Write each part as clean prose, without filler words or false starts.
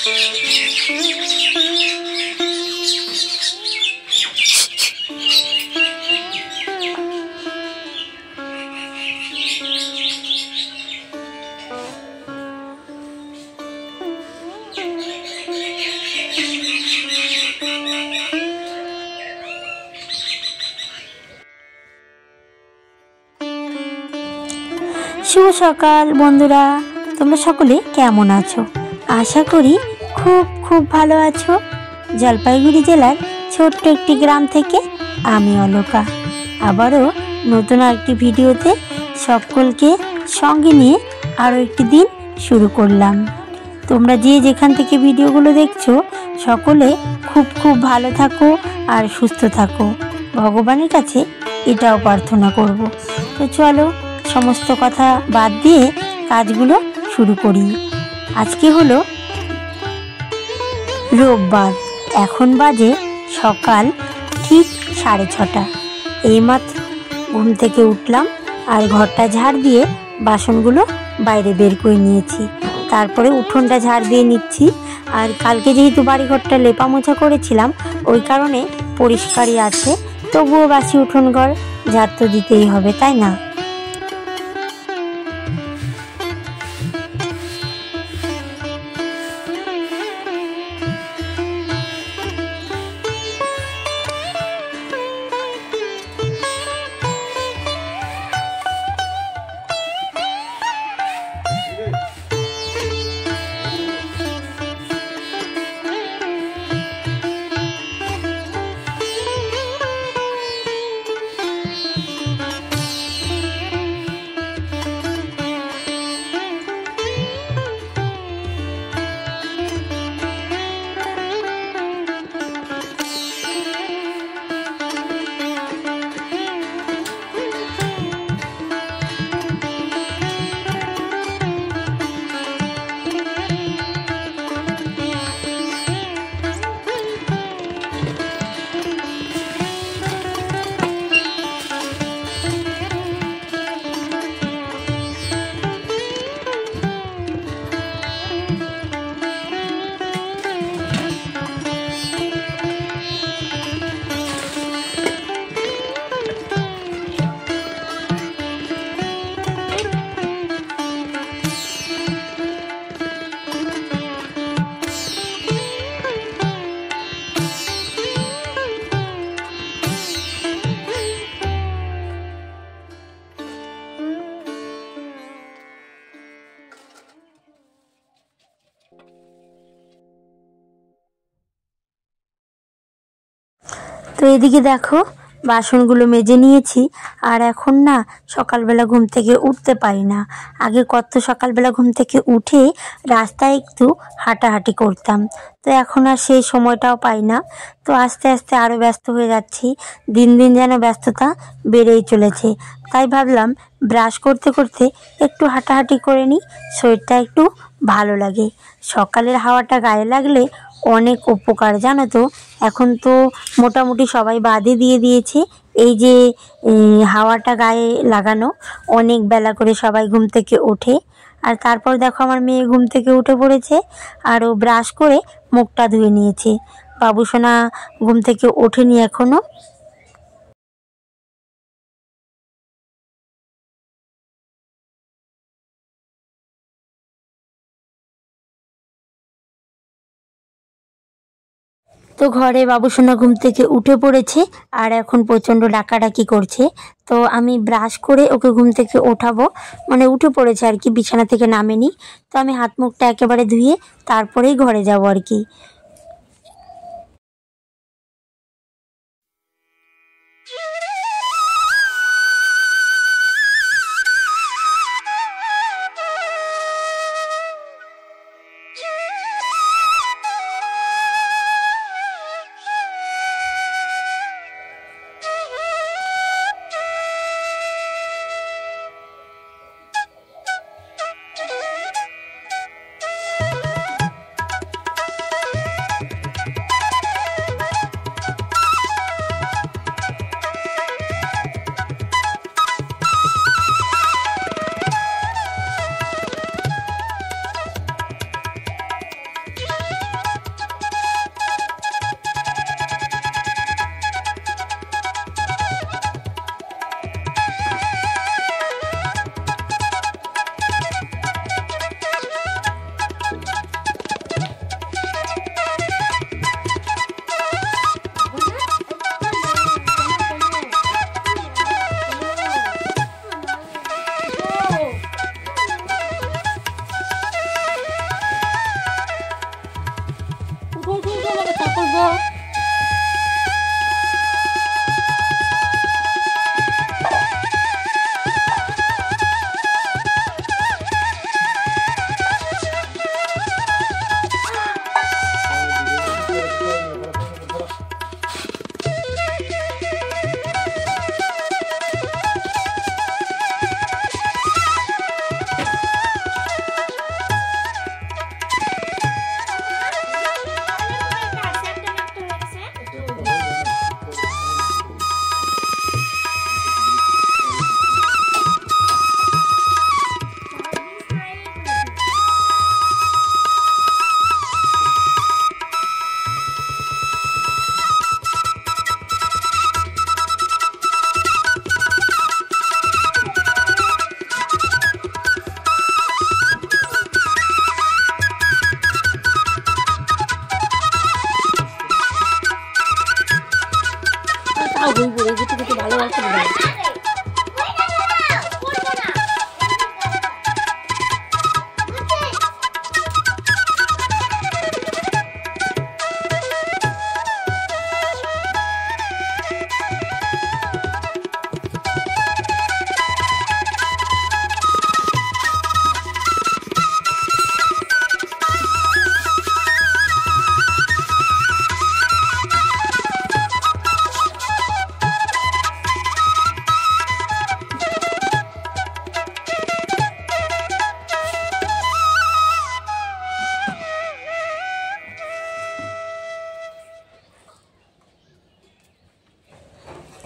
শুভ সকাল বন্ধুরা, তোমরা সকলে কেমন আছো? আশা করি খুব খুব ভালো আছো। জলপাইগুড়ি জেলার ছোট্ট একটি গ্রাম থেকে আমি অলকা আবারও নতুন একটি ভিডিওতে সকলকে সঙ্গে নিয়ে আরও একটি দিন শুরু করলাম। তোমরা যে যেখান থেকে ভিডিওগুলো দেখছো সকলে খুব খুব ভালো থাকো আর সুস্থ থাকো, ভগবানের কাছে এটাও প্রার্থনা করব। তো চলো সমস্ত কথা বাদ দিয়ে কাজগুলো শুরু করি। আজকে হলো রোববার, এখন বাজে সকাল ঠিক 6:30। এইমাত্র ঘুম থেকে উঠলাম আর ঘরটা ঝাড় দিয়ে বাসনগুলো বাইরে বের করে নিয়েছি, তারপরে উঠোনটা ঝাড় দিয়ে নিচ্ছি। আর কালকে যেহেতু বাড়িঘরটা লেপা মোছা করেছিলাম ওই কারণে পরিষ্কারই আছে, তবুও বাসি উঠোন ঘর ঝাড় তো দিতেই হবে, তাই না? তো এদিকে দেখো বাসনগুলো মেজে নিয়েছি। আর এখন না সকালবেলা ঘুম থেকে উঠতে পারি না। আগে কত সকালবেলা ঘুম থেকে উঠে রাস্তায় একটু হাঁটাহাঁটি করতাম, তো এখন আর সেই সময়টাও পাই না। তো আস্তে আস্তে আরও ব্যস্ত হয়ে যাচ্ছি, দিন দিন যেন ব্যস্ততা বেড়েই চলেছে। তাই ভাবলাম ব্রাশ করতে করতে একটু হাঁটাহাঁটি করে নিই, শরীরটা একটু ভালো লাগে। সকালের হাওয়াটা গায়ে লাগলে অনেক উপকার, জানো তো। এখন তো মোটামুটি সবাই বাদই দিয়ে দিয়েছে এই যে হাওয়াটা গায়ে লাগানো। অনেক বেলা করে সবাই ঘুম থেকে ওঠে। আর তারপর দেখো আমার মেয়ে ঘুম থেকে উঠে পড়েছে আর ও ব্রাশ করে মুখটা ধুয়ে নিয়েছে। বাবুসোনা ঘুম থেকে ওঠেনি এখনো। তো ঘরে বাবুসোনা ঘুম থেকে উঠে পড়েছে আর এখন প্রচণ্ড ডাকাডাকি করছে। তো আমি ব্রাশ করে ওকে ঘুম থেকে ওঠাবো, মানে উঠে পড়েছে আর কি, বিছানা থেকে নামেনি। তো আমি হাত মুখটা একেবারে ধুয়ে তারপরেই ঘরে যাব আর কি। করবো। ভালো আছে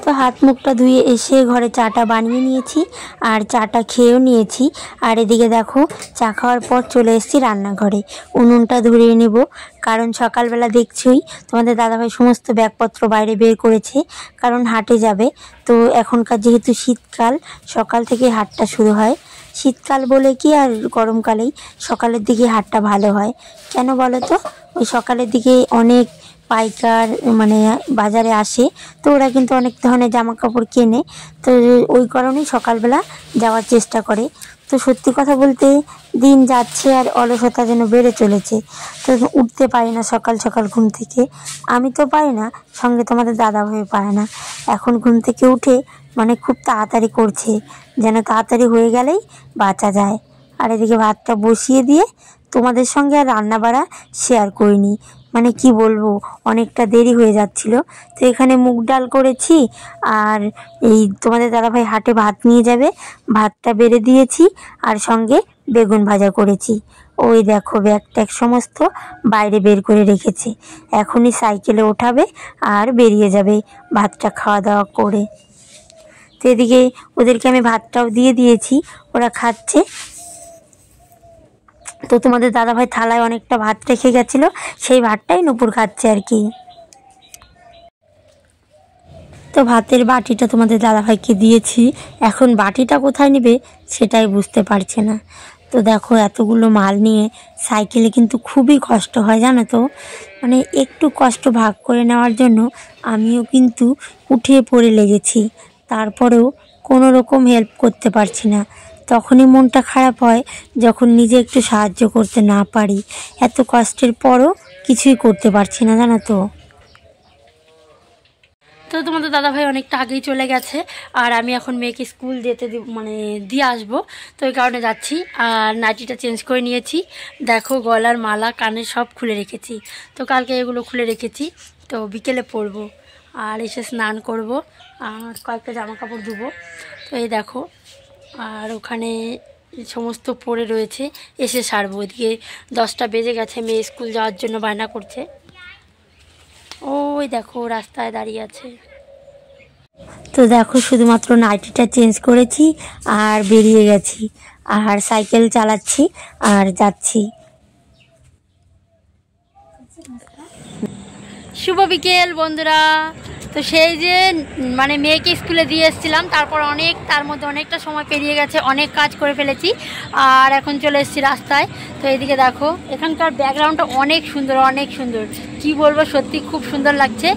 তো হাত মুখটা ধুয়ে এসে ঘরে চাটা বানিয়ে নিয়েছি আর চাটা খেয়েও নিয়েছি। আর এদিকে দেখো চা খাওয়ার পর চলে এসেছি রান্নাঘরে, উনুনটা ধরিয়ে নেব। কারণ সকালবেলা দেখছই তোমাদের দাদাভাই সমস্ত ব্যাগপত্র বাইরে বের করেছে, কারণ হাটে যাবে। তো এখনকার যেহেতু শীতকাল, সকাল থেকে হাটটা শুরু হয়। শীতকাল বলে কি আর গরমকালেই সকালের দিকে হাটটা ভালো হয়। কেন বলো তো? ওই সকালের দিকে অনেক পাইকার মানে বাজারে আসে, তো ওরা কিন্তু অনেক ধরনের জামা কাপড় কেনে, তো ওই কারণেই সকালবেলা যাওয়ার চেষ্টা করে। তো সত্যি কথা বলতে দিন যাচ্ছে আর অলসতা যেন বেড়ে চলেছে, তো উঠতে পারি না সকাল সকাল ঘুম থেকে। আমি তো পারি না, সঙ্গে তোমাদের দাদাভাই পারে না। এখন ঘুম থেকে উঠে মানে খুব তাড়াতাড়ি করছে, যেন তাড়াতাড়ি হয়ে গেলেই বাঁচা যায়। আর এদিকে ভাতটা বসিয়ে দিয়ে তোমাদের সঙ্গে আর রান্না বাড়া শেয়ার করিনি, মানে কি বলবো, অনেকটা দেরি হয়ে যাচ্ছিল। তো এখানে মুগ ডাল করেছি, আর এই তোমাদের দাদাভাই হাটে ভাত নিয়ে যাবে, ভাতটা বেড়ে দিয়েছি, আর সঙ্গে বেগুন ভাজা করেছি। ওই দেখো ব্যাগ ট্যাগ সমস্ত বাইরে বের করে রেখেছে, এখনই সাইকেলে ওঠাবে আর বেরিয়ে যাবে ভাতটা খাওয়া দাওয়া করে। তো এদিকে ওদেরকে আমি ভাতটাও দিয়ে দিয়েছি, ওরা খাচ্ছে। তো তোমাদের দাদাভাই থালায় অনেকটা ভাত রেখে গেছিলো, সেই ভাতটাই নুপুর খাচ্ছে আর কি। তো ভাতের বাটিটা তোমাদের দাদাভাইকে দিয়েছি, এখন বাটিটা কোথায় নেবে সেটাই বুঝতে পারছে না। তো দেখো এতগুলো মাল নিয়ে সাইকেলে কিন্তু খুবই কষ্ট হয় জানো তো, মানে একটু কষ্ট ভাগ করে নেওয়ার জন্য আমিও কিন্তু উঠে পড়ে লেগেছি, তারপরেও কোনো রকম হেল্প করতে পারছি না। তখনই মনটা খারাপ হয় যখন নিজে একটু সাহায্য করতে না পারি, এত কষ্টের পরও কিছুই করতে পারছি না জানো তো। তো তোমাদের দাদাভাই অনেকটা আগেই চলে গেছে, আর আমি এখন মেয়েকে স্কুল যেতে মানে দিয়ে আসবো, তো এই কারণে যাচ্ছি। আর নাইটিটা চেঞ্জ করে নিয়েছি, দেখো গলার মালা কানের সব খুলে রেখেছি। তো কালকে এগুলো খুলে রেখেছি, তো বিকেলে পরবো, আর এসে স্নান করব, আর কয়েকটা জামা কাপড় ধুবো। তো এই দেখো, আর ওখানে সমস্ত পড়ে রয়েছে, এসে সারবো। ওইদিকে 10টা বেজে গেছে, মেয়ে স্কুল যাওয়ার জন্য বায়না করছে। ওই দেখো রাস্তায় দাঁড়িয়ে আছে। তো দেখো শুধুমাত্র নাইটিটা চেঞ্জ করেছি আর বেরিয়ে গেছি, আর সাইকেল চালাচ্ছি আর যাচ্ছি। শুভ বিকেল বন্ধুরা। তো সেই যে মানে মেয়েকে স্কুলে দিয়ে এসেছিলাম, তারপর তার মধ্যে অনেকটা সময় পেরিয়ে গেছে, অনেক কাজ করে ফেলেছি, আর এখন চলে এসেছি রাস্তায়। তো এইদিকে দেখো এখানকার ব্যাকগ্রাউন্ডটা অনেক সুন্দর, অনেক সুন্দর। কি বলবো, সত্যি খুব সুন্দর লাগছে।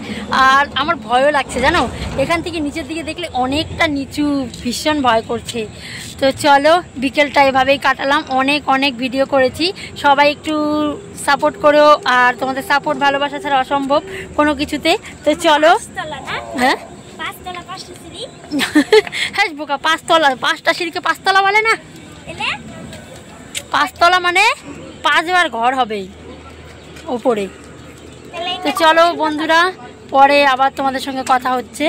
আর আমার ভয়ও লাগছে জানো, এখান থেকে নিচের দিকে দেখলে অনেকটা নিচু, ভীষণ ভয় করছে। তো চলো বিকেলটা এভাবেই কাটালাম, অনেক অনেক ভিডিও করেছি। সবাই একটু সাপোর্ট করো, আর তোমাদের সাপোর্ট ভালোবাসা ছাড়া অসম্ভব কোনো কিছুতে। তো চলো। হ্যাঁ হ্যাঁ বোকা, 5 তলা, 5টা সিঁড়িকে 5 তলা বলে না? 5 তলা মানে 5 বার ঘর হবে ওপরে। তো চলো বন্ধুরা, পরে আবার তোমাদের সঙ্গে কথা হচ্ছে।